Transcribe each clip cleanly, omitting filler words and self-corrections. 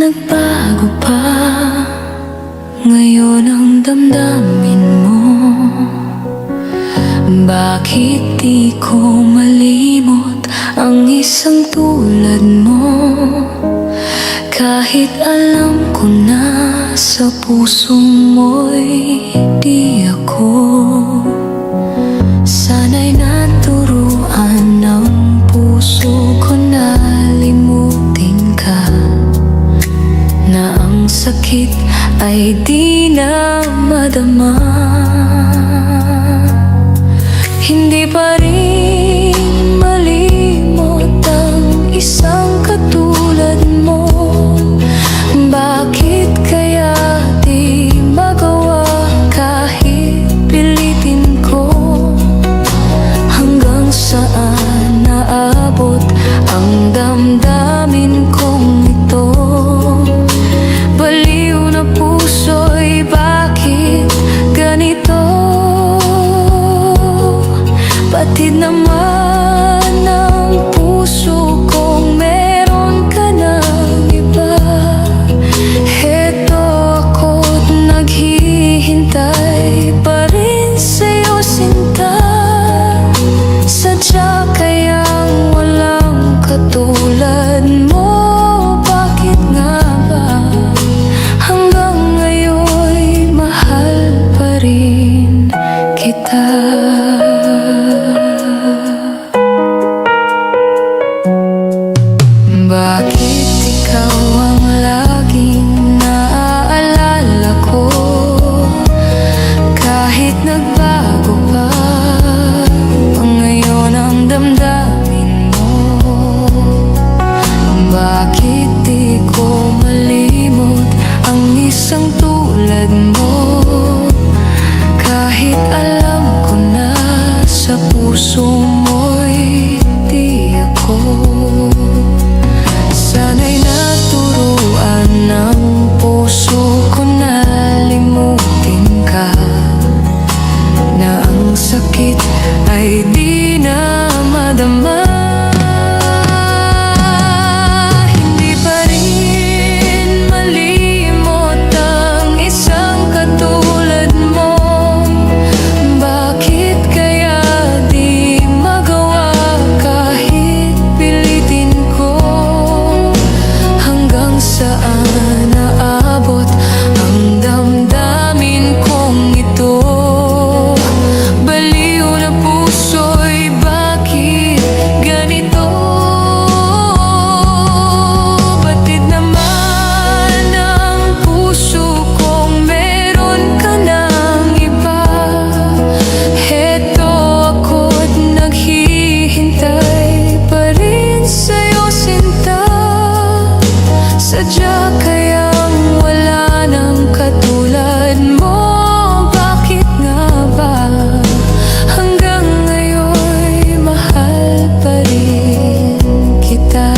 nagbago pa ngayon ang damdamin mo? Bakit di ko malimot ang isang tulad mo? Kahit alam ko na sa puso mo'y di ako. Sana'y naturuan ng puso ko na limutin ka, na ang sakit ay di na madama. Hindi pa rin malimot ang isang katulad mo. Bakit kaya di magawa kahit pilitin ko? Hanggang saan naabot ang damdamin kong ito? Baliw na puso'y bakit ganito? Batid naman ang puso kong meron ka ng iba. Heto ako't naghihintay pa rin sa'yo, sinta. Sadya kayang walang katulad mo? Bakit nga ba hanggang ngayon'y mahal pa rin kita? Bakit ikaw ang laging naaalala ko? Kahit nagbago pa ngayon ang damdamin mo. Bakit di ko malimot ang isang tulad mo? Kahit alam ko na sa puso mo'y di ako. Sana'y naturuan ng puso ko na limutin ka, na ang sakit ay di na madama. Hindi pa rin malimot ang isang katulad mo. Bakit kaya di magawa kahit pilitin ko? Hanggang saan naabot ang damdamin kong ito? Baliw na puso'y bakit ganito? Batid naman ang puso kong meron ka ng iba. Heto ako't naghihintay pa rin sa'yo, sinta. Sadya kayang wala nang katulad mo? Bakit nga ba hanggang ngayon'y mahal pa rin kita?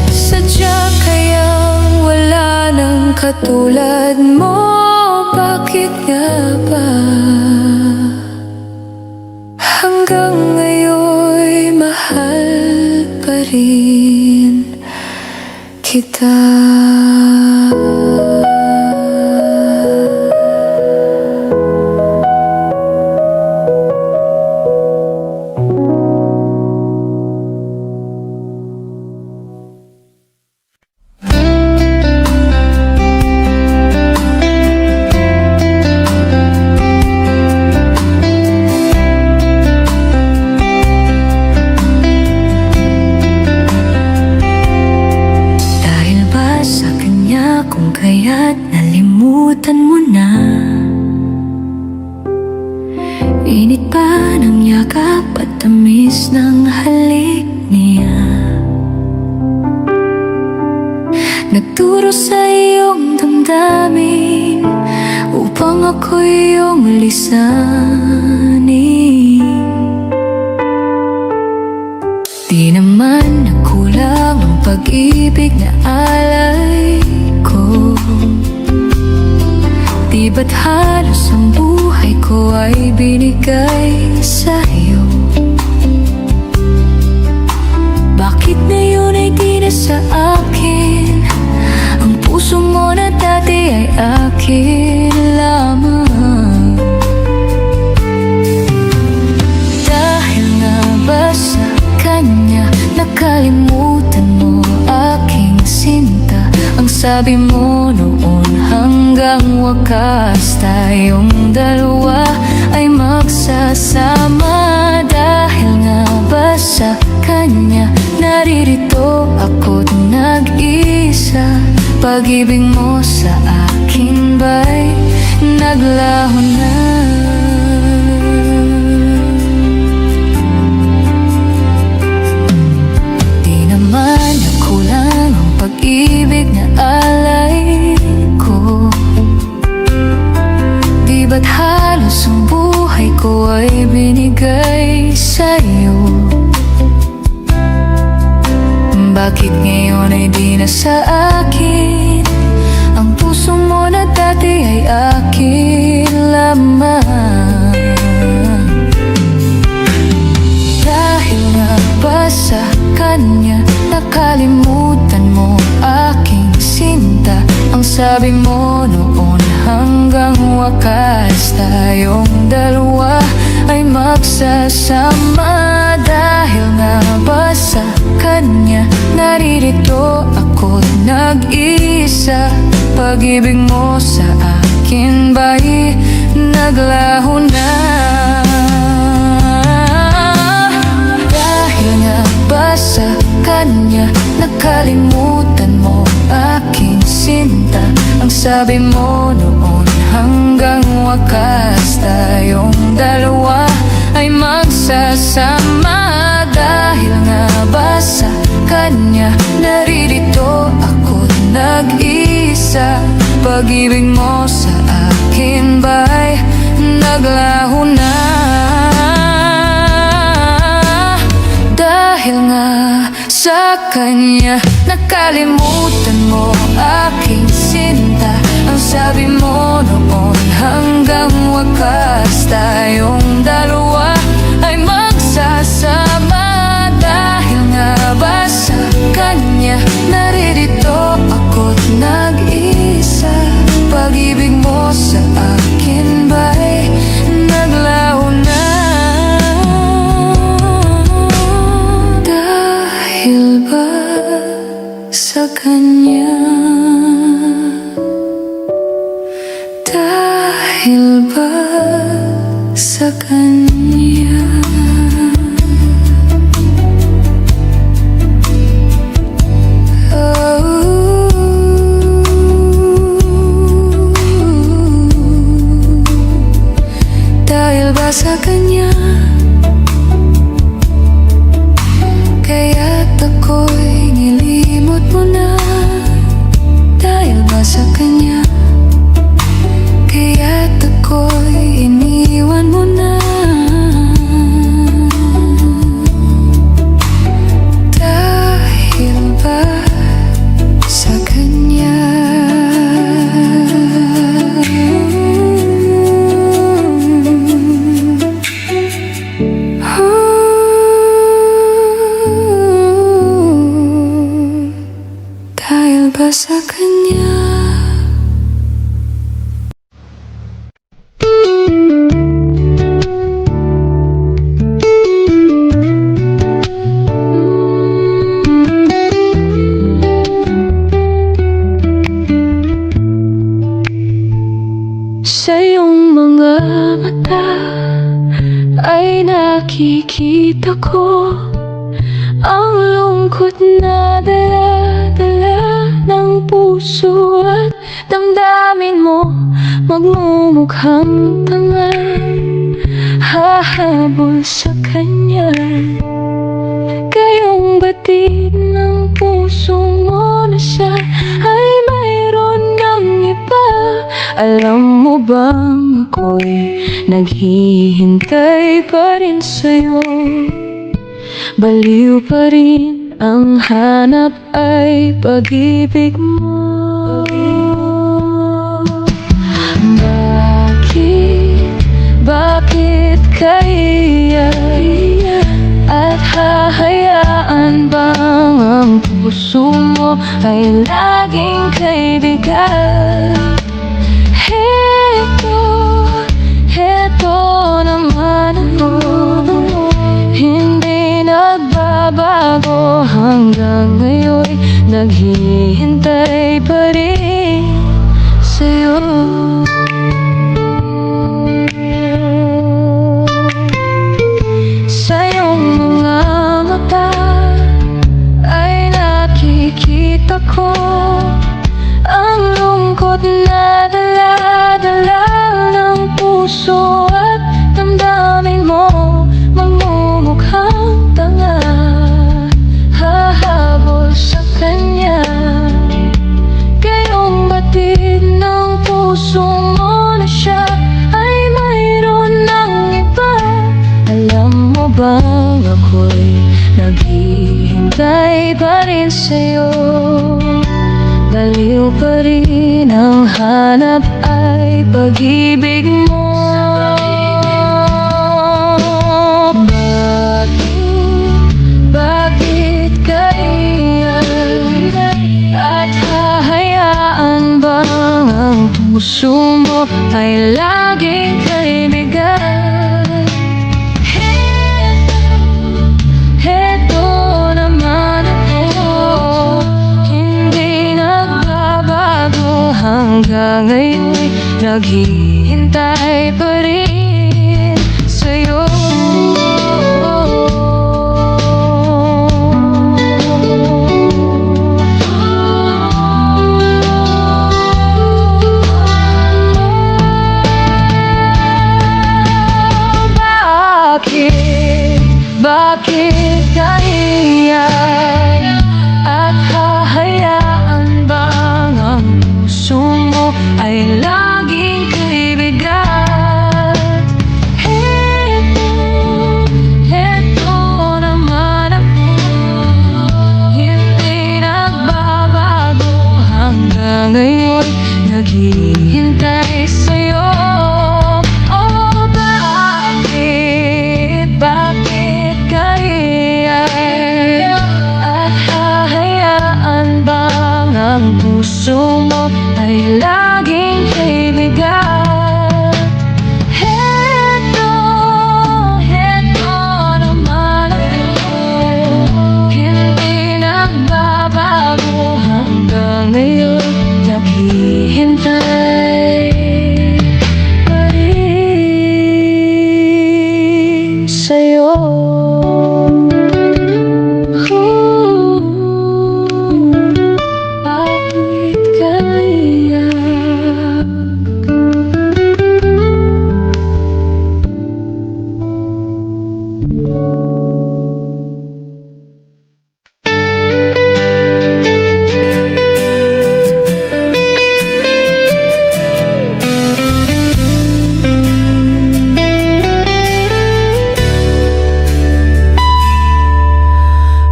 Sadya kayang wala nang katulad mo? Bakit nga ba hanggang ngayon'y mahal pa rin kita? Kaya't nalimutan mo na. Init pa ng yakap at tamis ng halik niya. Nagturo sa iyong damdamin upang ako'y iyong lisanin. Di naman nagkulang ang pag-ibig na alay ko. Di ba't halos ang buhay ko ay binigay sa'yo? Bakit ngayon ay di na sa akin? sabi mo noon, hanggang wakas tayong dalawa ay magsasama. Dahil nga ba sa kanya naririto ako't nag-isa? Pag-ibig mo sa akin ba'y naglaho na? Di naman nakulang ang pag-ibig na alay ko. Di ba't halos ang buhay ko ay binigay sa'yo? Bakit ngayon ay di na sa akin? Ang puso mo na dati ay akin lamang. Dahil nga ba sa kanya nakalimutan mo aking sinta? Ang sabi mo noon, hanggang wakas tayong dalawa ay magsasama. Dahil nga ba sa kanya naririto ako't nag-isa? Pag-ibig mo sa akin ba'y naglaho na? Dahil nga ba sa kanya nakalimutan mo aking sinta? Ang sabi mo noon, hanggang wakas tayong dalawa ay magsasama. Dahil nga ba sa kanya naririto ako't nag-isa? Pag-ibig mo sa akin ba'y naglaho na? Dahil nga sa kanya nakalimutan mo aking sinta. Ang sabi mo noon, hanggang wakas tayong dalawa ay magsasama. Dahil nga ba sa kanya naririto ako't nag-isa? Pag-ibig mo sa akin ba'y naglaho na? Dahil ba sa kanya? Dahil ba sa kanya? Dahil ba sa kanya kaya't ako'y nilimot mo na? Dahil ba sa kanya kaya't ako'y iniwan mo na? Dahil ba sa kanya? Dahil ba sa kanya? Sa iyong mga mata ay nakikita ko ang lungkot na dala-dala ng puso at damdamin mo. Magmumukhang tanga, hahabol sa kanya. Kayong batid ng puso mo na siya ay mayroon ng iba. Alam mo bang ako'y naghihintay pa rin sa'yo? Baliw pa rin ang hanap ay pag-ibig mo. Bakit kaya at hahayaan bang ang puso mo ay laging kaibigan? Heto naman ako, hindi nagbabago hanggang ngayon, naghihintay pa rin. pa rin sa'yo. Baliw pa rin ang hanap ay pag-ibig mo. Bakit kaya at hahayaan bang ang puso mo ay laging kaibigan? Heto naman ako, hindi nagbabago hanggang ngayon, naghihintay pa rin sa'yo. Bakit kaya at hahayaan bang ang puso mo ay laging kaibigan? Heto naman ako, hindi nagbabago hanggang ngayon, naghihintay sa'yo. Bakit kaya at hahayaan bang ang puso mo ay laging kaibigan? Heto naman ako, hindi nagbabago hanggang ngayon, naghihintay pa rin sa'yo. Bakit kaya?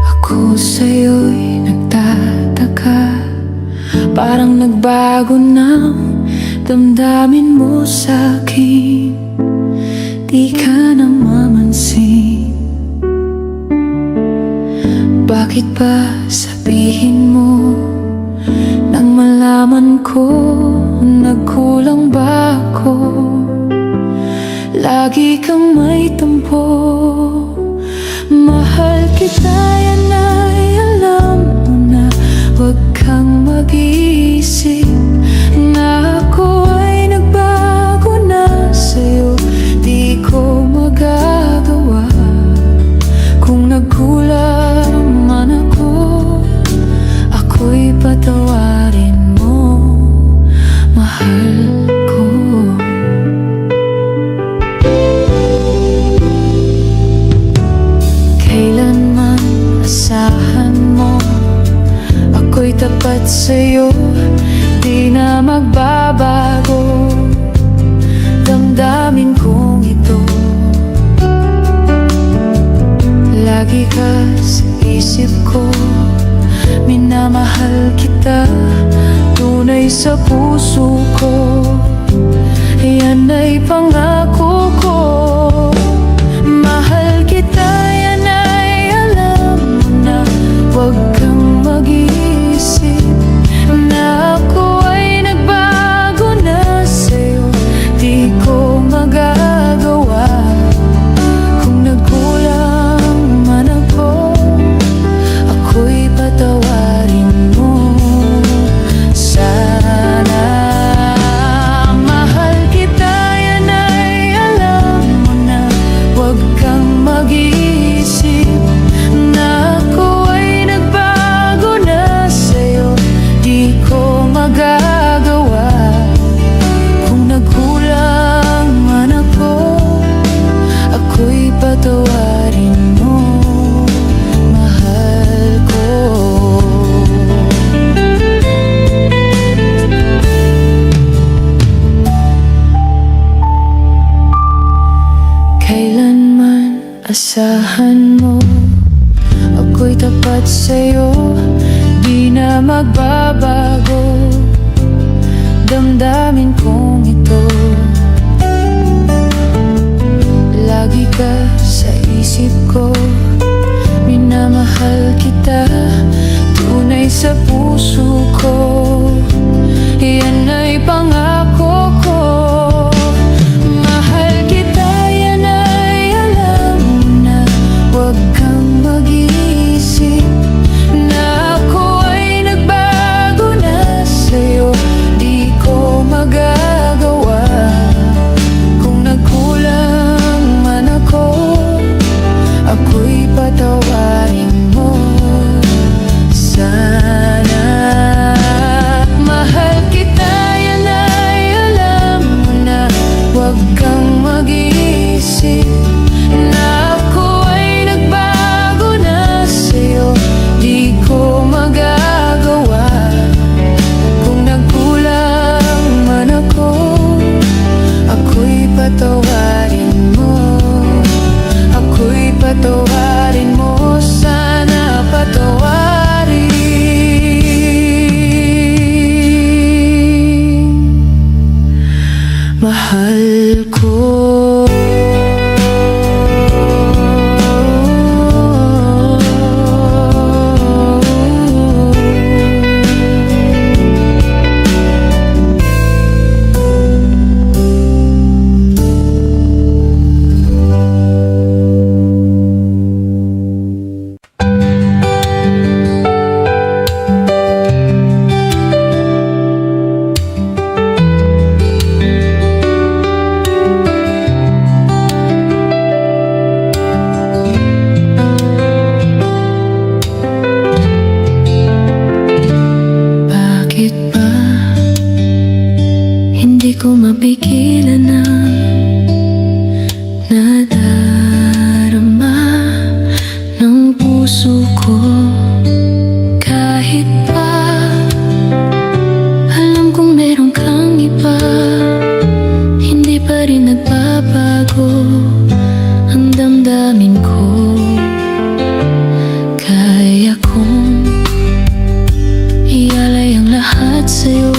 Ako sa'yo'y nagtataka, parang nagbago na damdamin mo sa'kin, di ka na mamansin. Bakit ba sabihin mo nang malaman ko nagkulang ba ako? Lagi kang may tampo, mahal kita, yan ay alam mo na. Huwag kang mag-iisip na ako ay nagbago na sa'yo. Di ko magagawa kung nagkulang man ako, ako'y patawarin mo, mahal ko. Kailanman asahan mo, ako'y tapat sa'yo, di na magbabago damdamin kong ito. Lagi ka sa isip ko, minamahal kita, tunay sa puso ko, yan ay pangako ko. Mahal kita, yan ay alam mo na. Huwag kang mag-iisip na ako ay nagbago na sa'yo. Di ko magagawa kung nagkulang man ako, ako'y patawarin mo sana. Mahal kita, yan ay alam mo na. Huwag kang mag-iisip na ako ay nagbago na sa'yo. Di ko magagawa kung nagkulang man ako, ako'y patawarin mo, mahal ko. Kailanman asahan mo, ako'y tapat lahat sa'yo di na magbabago. Damdamin kong ito, lagi ka sa isip ko. Minamahal kita, tunay sa puso ko. Yan ay pangako ko. Mahal kita, yan ay alam mo na. Huwag kang mag-iisip na ako ay nagbago na sa'yo. Di ko magagawa kung nagkulang man ako. Ako'y patawarin mo sana. Mahal kita, yan ay alam mo na. Huwag kang mag-iisip na ako ay nagbago na sa'yo. Di ko magagawa kung nagkulang man ako. Ako'y patawarin mo. Ako'y patawarin mo sana, patawarin. Mahal ko. Hindi ko mapigilan na nadarama ng puso ko. Kahit pa alam kong meron kang iba, hindi pa rin nagbabago ang damdamin ko. Kaya kong ialay ang lahat sa'yo.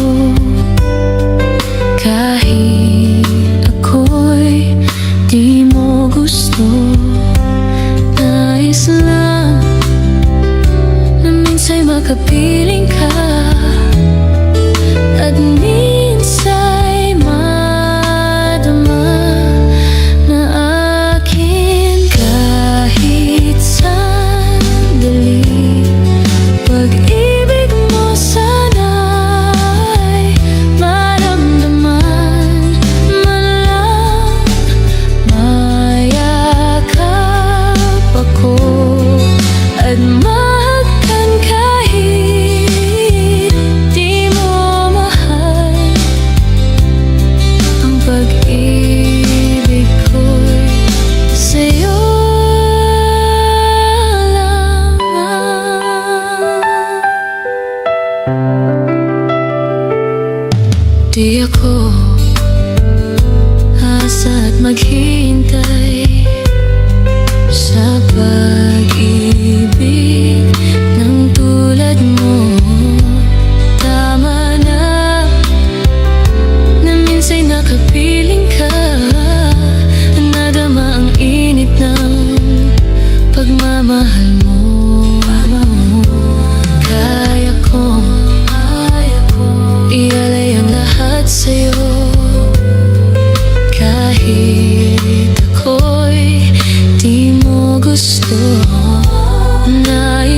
Kahit ako'y di mo gusto, nais lang na minsa'y makapiling ka. At minsa'y madama na akin kahit sandali. Pag-ibig mo sana'y maramdaman, man lang mayakap ako at mahagkan kahit di mo mahal. Ang pag-ibig ko'y sa'yo lamang. Di ako asa at maghihintay sa pag-ibig ng tulad mo. Tama na minsa'y nakapiling ka, nadama ang init ng pagmamahal mo. Kaya kong ialay ang lahat sa'yo. Kahit ako'y di mo gusto, nais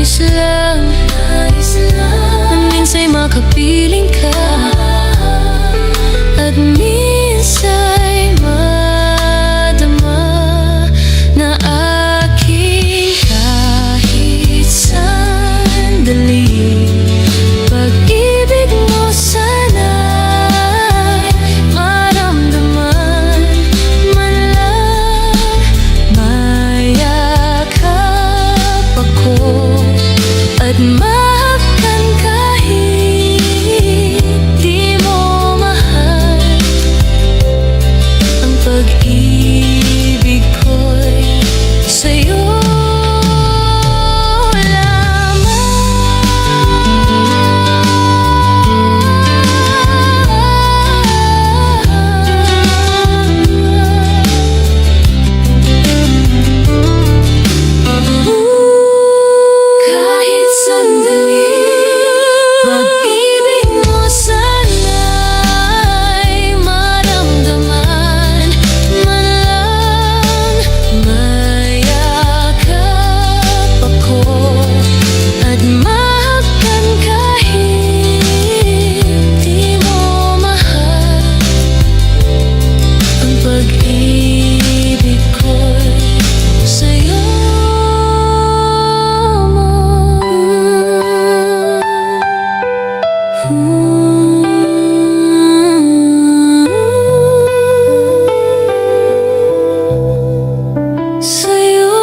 Sa'yo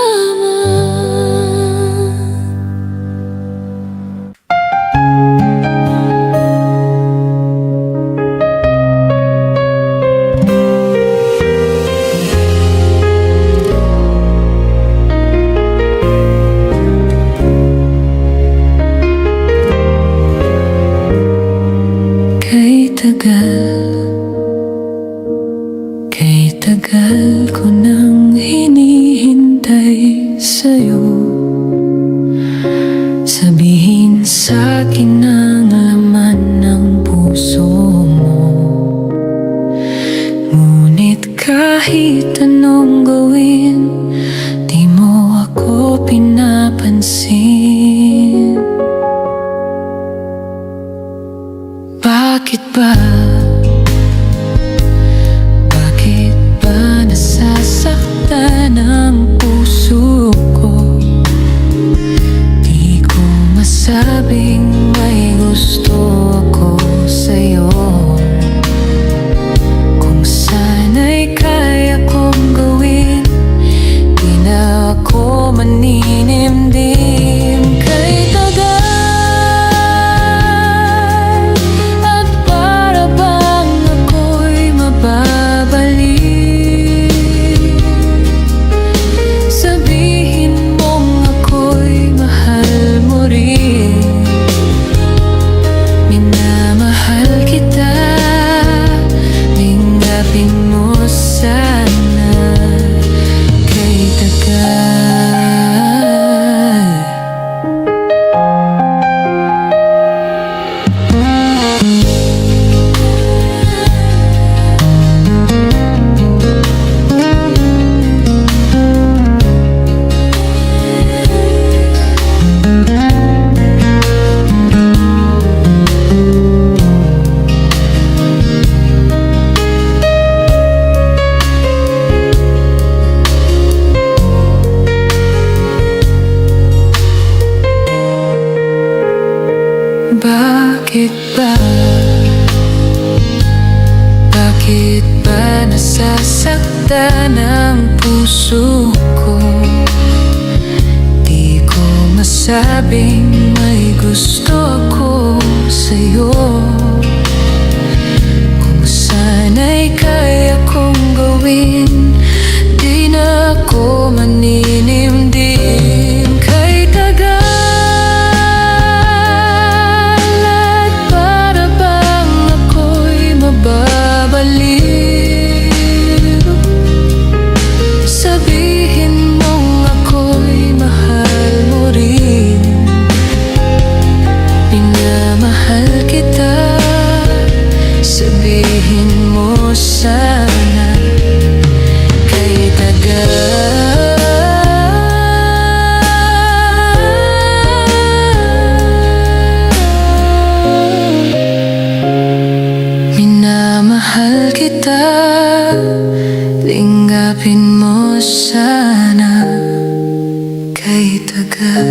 lamang. Kay tagal ko nang hinihintay sa'yo. Sabihin sa'kin ang laman ng puso mo. Ngunit kahit anong gawin, di mo ako pinapansin. Bakit ba? Bakit ba nasasaktan ang puso ko? Di ko masabing may gusto ako sa'yo. Kung sana'y kaya kong gawin, di na ako maninimdim. Kay tagal at para bang ako'y mababalik. Sabihin mong ako'y mahal mo rin. Minamahal kita, linggapin mo sana. Kay tagal. Bakit ba? Bakit ba nasasaktan ang puso ko? Di ko masabing may gusto ako sa'yo. Kung sana'y kaya kong gawin, di na ako maninimdim. Kay tagal sana. Kay tagal. Minamahal kita, linggapin mo sana. Kay tagal.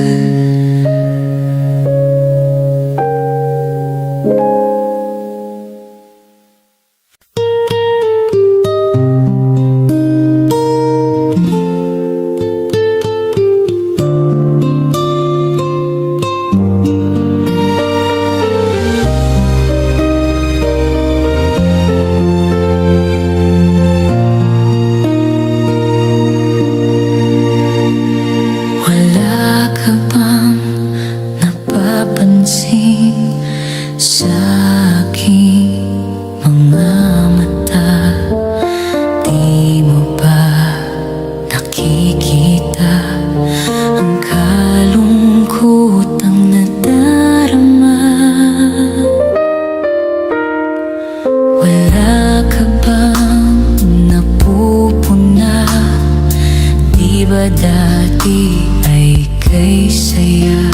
ba dati ay kay saya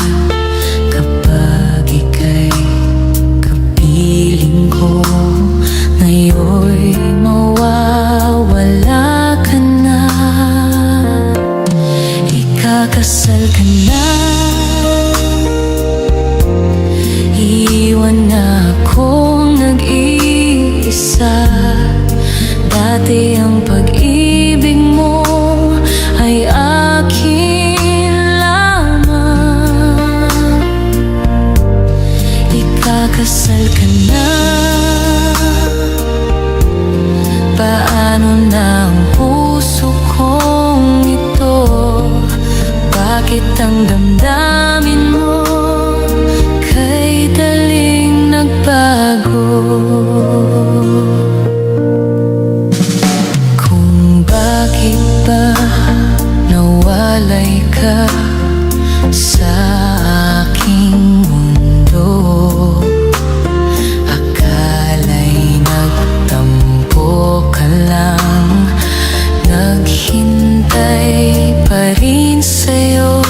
kapag ika'y kapiling ko? Ngayon Dati ang pag-ibig mo ay akin lamang. Ikakasal ka na. Paano na ang puso kong ito? Bakit ang damdamin mo kay daling nagbago? Kung bakit ba nawalay ka sa aking mundo, akala'y nagtampo ka lang, naghintay pa rin sa'yo.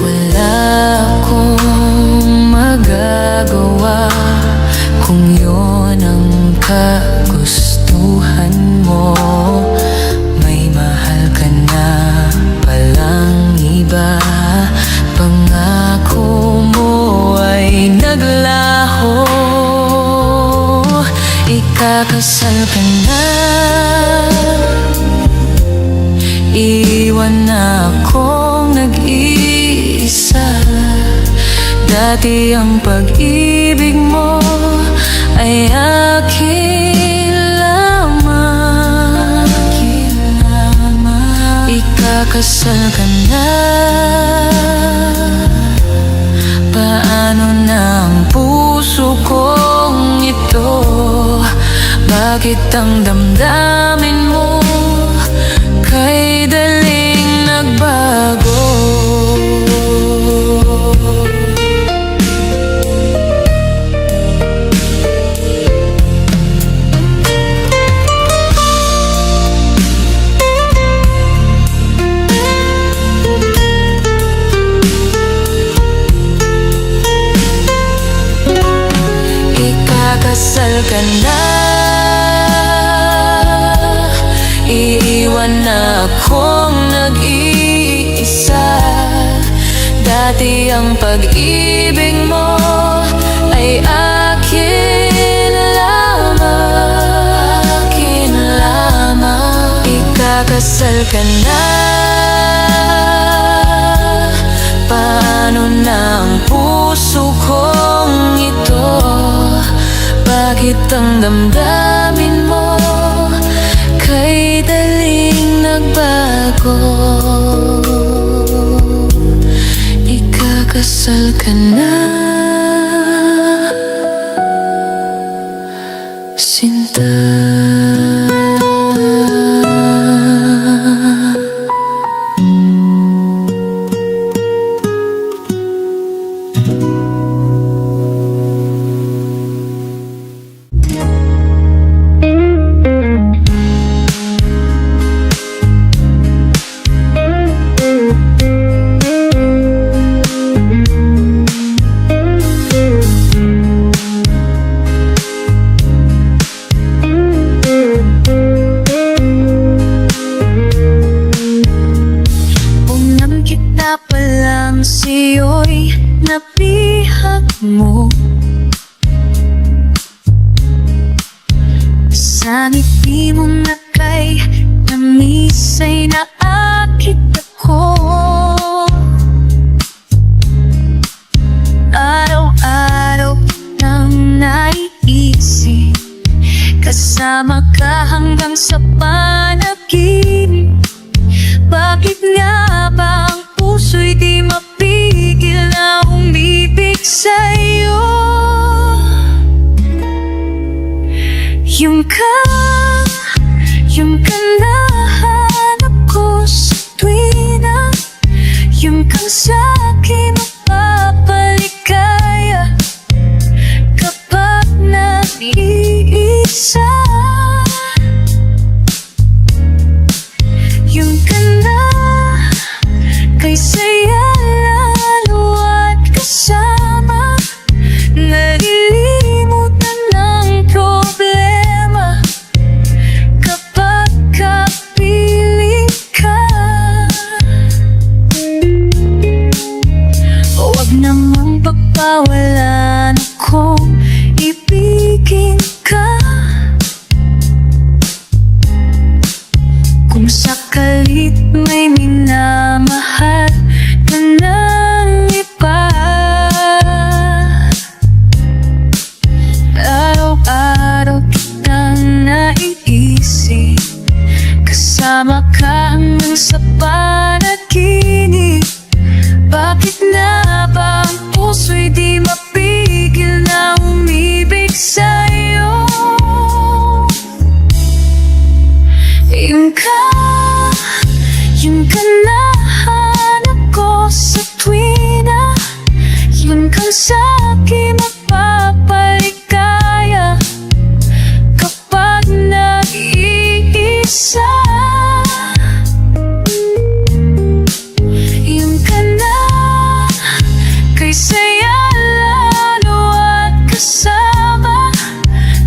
Wala akong magagawa kung yun ang kagustuhan mo. May mahal ka na palang iba, pangako mo ay naglaho. Ikakasal ka na, iwan na akong nag-iisa. Dati ang pag-ibig mo ay akin lamang. Ikakasal ka na. Paano na ang puso kong ito? Bakit ang damdamin mo kay daling nagbago? Ikakasal ka na, iiwan na akong nag-iisa. Dati ang pag-ibig mo ay akin lamang, akin lamang. Ikakasal ka na. Paano na ang puso kong ito? Bakit ang damdamin mo kay daling nagbago? Ikakasal ka na, Sinta. Sa'yo'y nabihag mo, sa ngiti mong nakay tamis ay naakit ako. Araw-araw nang naiisip, kasama ka hanggang sa panaginip. Bakit nga ba ang puso'y di mapigil na umibig sa'yo? Yung kang nahanap ko sa tuwina, yung kang sa'kin mapapaligaya kapag nag-iisa. Yung ka na kay saya lalo at kasama, nalilimutan ng problema kapag kapiling ka. Huwag namang pagpawalan akong ibigin ka. sa'kin mapapaligaya kapag nag-iisa. Iyong ka na, kay saya lalo at kasama.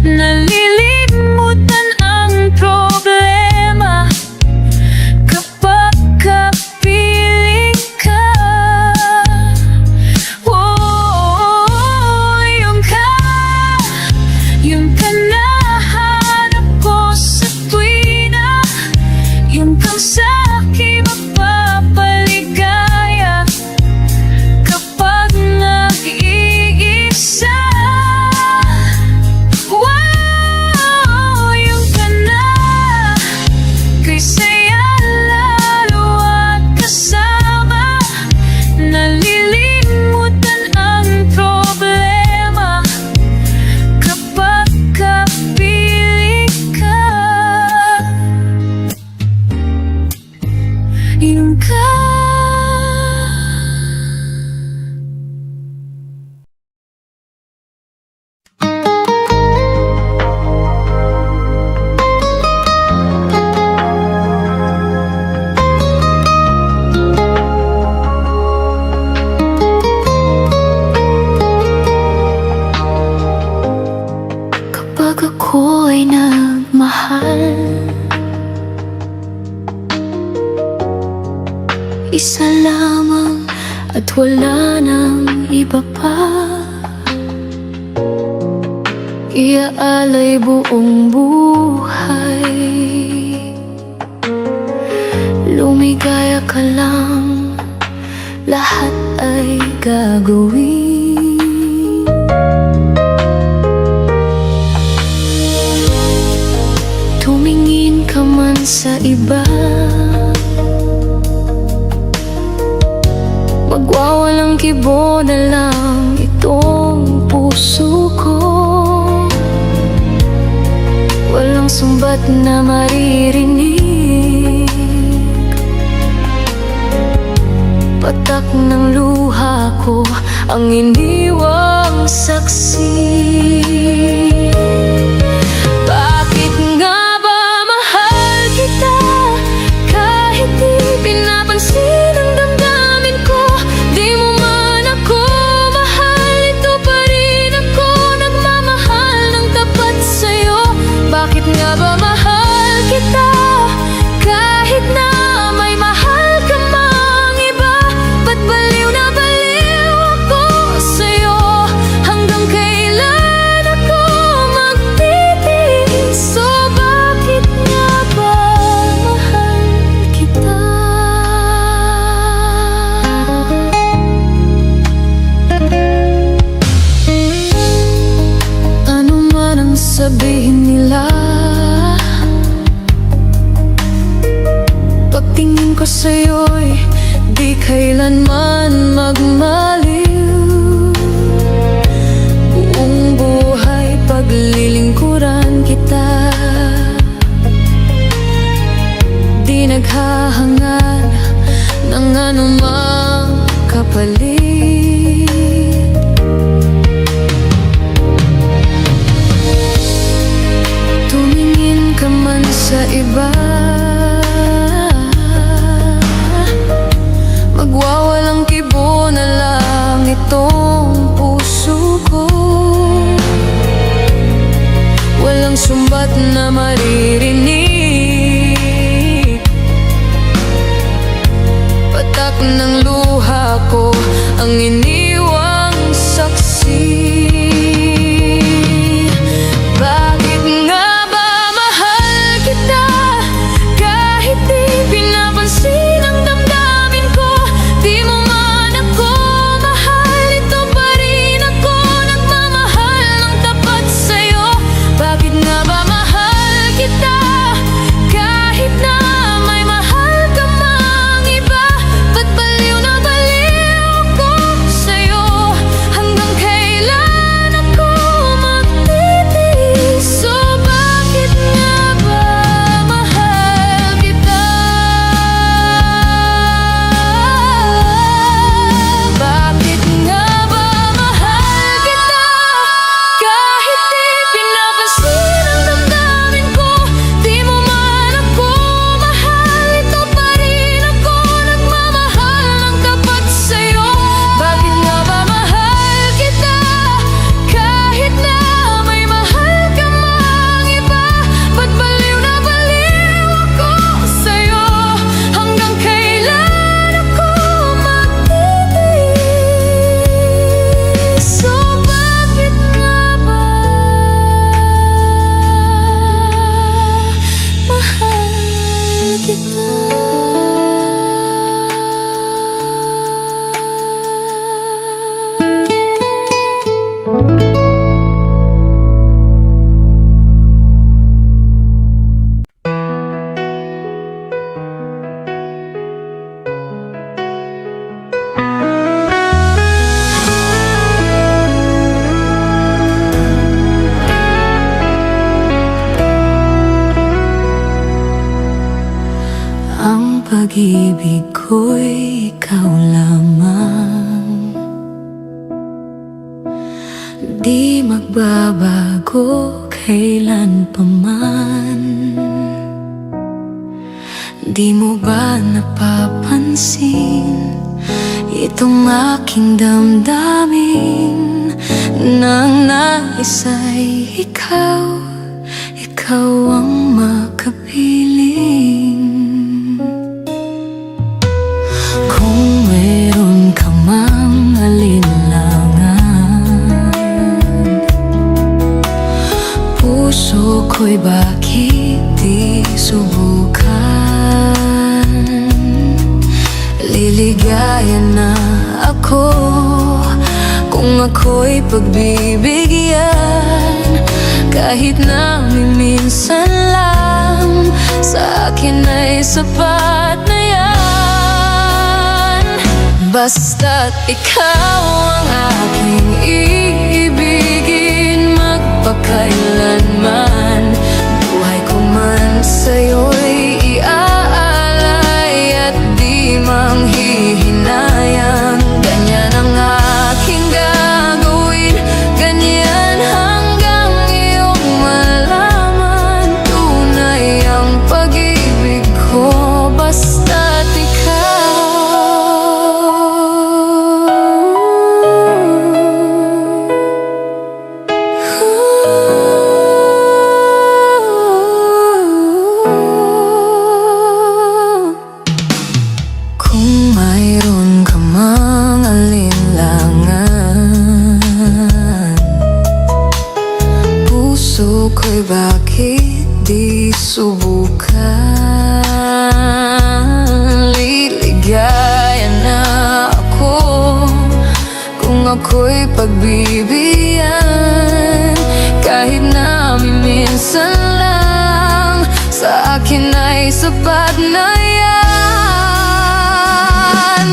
Nalilimutan ang problema kapag kapiling ka. Oh, iyong ka na hanap ko sa tuwina. Iyong kang sa'kin mapapaligaya kapag nag-iisa. Wow, iyong ka na, kay saya lalo at kasama. Nalilimutan ang problema kapag kapiling ka. Iyong ka. Kapag ako'y nagmahal, isa lamang at wala nang iba pa. Iaalay buong buhay, lumigaya ka lang, lahat ay gagawin. Tumingin ka man sa iba, magwawalang kibo na lang itong puso ko. Walang sumbat na maririnig, patak ng luha ko ang iniwang saksi. Bakit nga ba mahal kita kahit di pinapansin ang damdamin ko? Di mo man ako mahal, ito pa rin ako nagmamahal ng tapat sa'yo. Bakit nga ba mahal kita kahit na may mahal ka mang iba? Ba't baliw na baliw ako sa'yo? Hanggang kailan ako magtitiis? So bakit nga ba mahal kita? Ano man ang sabihin nila, pagtingin ko sa'yo'y di kailanman magmaliw. Buong buhay paglilingkuran kita, di naghahangad ng anumang kapalit. Tumingin ka man sa iba, magwawalang kibo na lang itong puso ko. Walang sumbat na maririnig, patak ng luha ko pag-ibig ko'y ikaw lamang. Di magbabago kailan pa man. Di mo ba napapansin itong aking damdamin? Nang nais ay ikaw, ikaw ang makapiling. Kung mayroon ka mang alinlangan, puso ko'y bakit di subukan? Liligaya na ako kung ako'y pagbibigyan. Kahit na minsan lang, sa akin ay sapat na yan. Basta't ikaw ang aking iibigin, magpakailanman. Buhay ko man sa'yo'y iaalay at di manghihinayang. Ganyan ang aking gagawin, ganyan hanggang iyong malaman. Tunay ang pag-ibig ko, basta't ikaw. Kung mayroon ka mang alinlangan, puso ko'y bakit di subukan? Liligaya na ako kung ako'y pagbibigyan. Kahit na minsan lang, sa akin ay sapat na yan.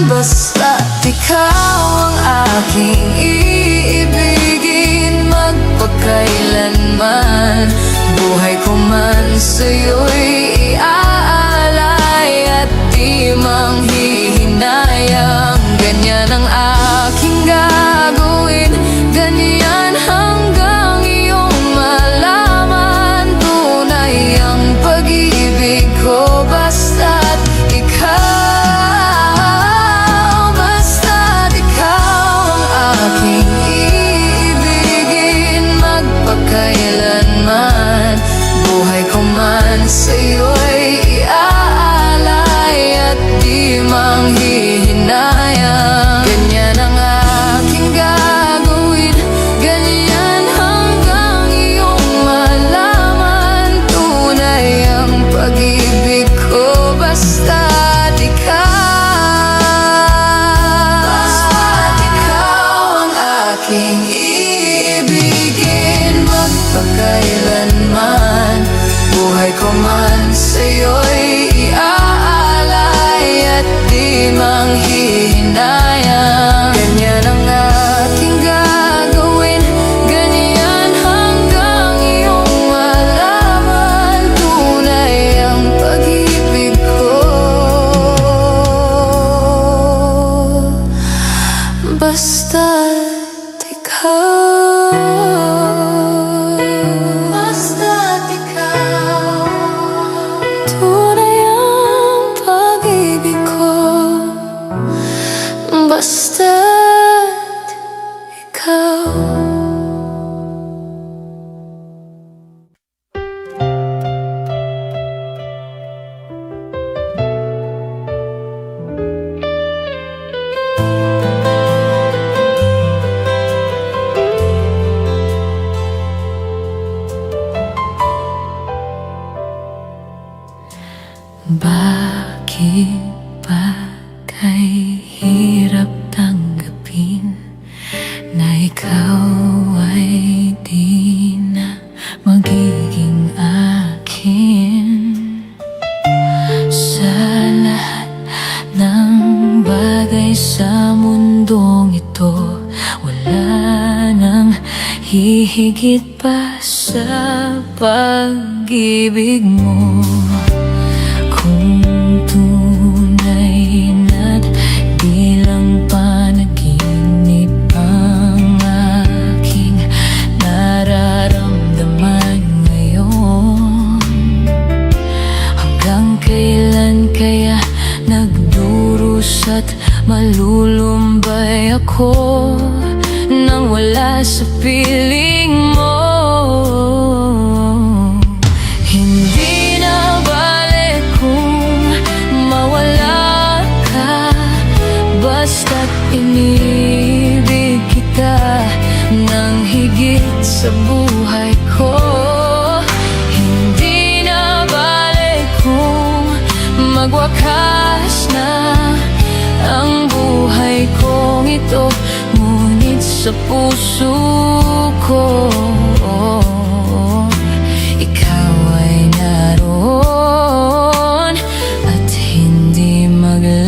Basta't ikaw ang aking iibigin, magpakailanman. Buhay ko man sa'yo'y iaalay at di manghihinayang. Ganyan ang aking gagawin, ganyan hanggang iyong malaman. Tunay ang pag-ibig ko, basta't ikaw. Basta't ikaw ang aking iibigin, magpakailanman. Buhay ko man sa'yo'y iaalay at di manghihinayang. Ganyan ang aking gagawin, ganyan hanggang iyong malaman. Tunay ang pag-ibig ko, basta't ikaw. Basta't ikaw ang aking iibigin, magpakailanman. Buhay ko man sa'yo'y iaalay at di manghihinayang. Ganyan ang aking gagawin, ganyan hanggang iyong malaman. Tunay ang pag-ibig ko, basta't ikaw. Basta't ikaw. Tunay ang pag-ibig ko, basta't ikaw. Bakit ba kay hirap tanggapin na ikaw ay di na magiging akin? Sa lahat ng bagay sa mundong ito, wala nang hihigit pa sa pag-ibig mo. Kung tunay mawala sa piling mo. Hindi na bale kung mawala ka, basta't inibig kita ng higit sa buhay ko. Hindi na bale kung magwakas na ang buhay kong ito, ngunit sa puso ko ikaw ay naroon at hindi maglalaho.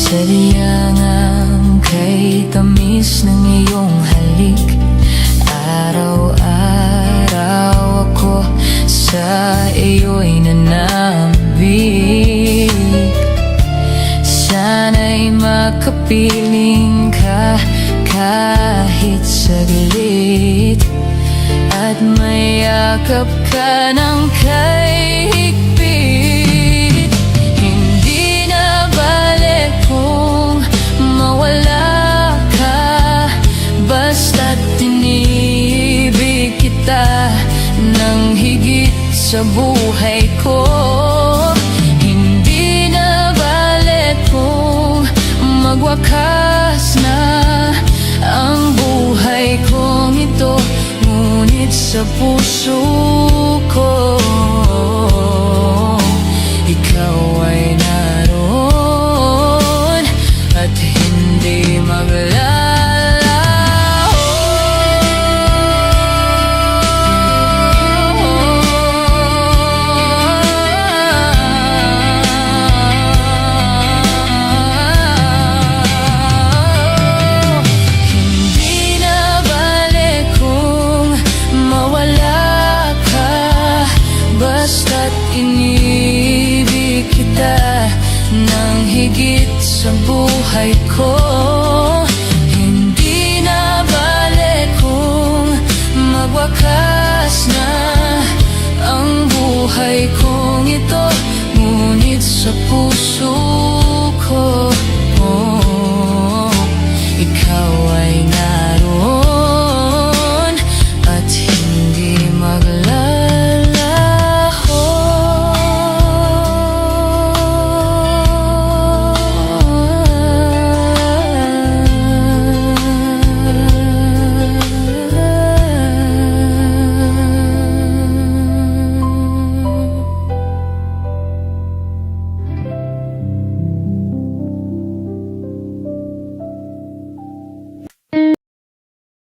Sadyang kay tamis ng iyong halik, araw-araw ako sa iyo'y nananabik. Sana'y makapiling ka kahit saglit, at mayakap ka ng kay higpit. Hindi na bale kung mawala ka, basta't tinibig kita ng higit sa buhay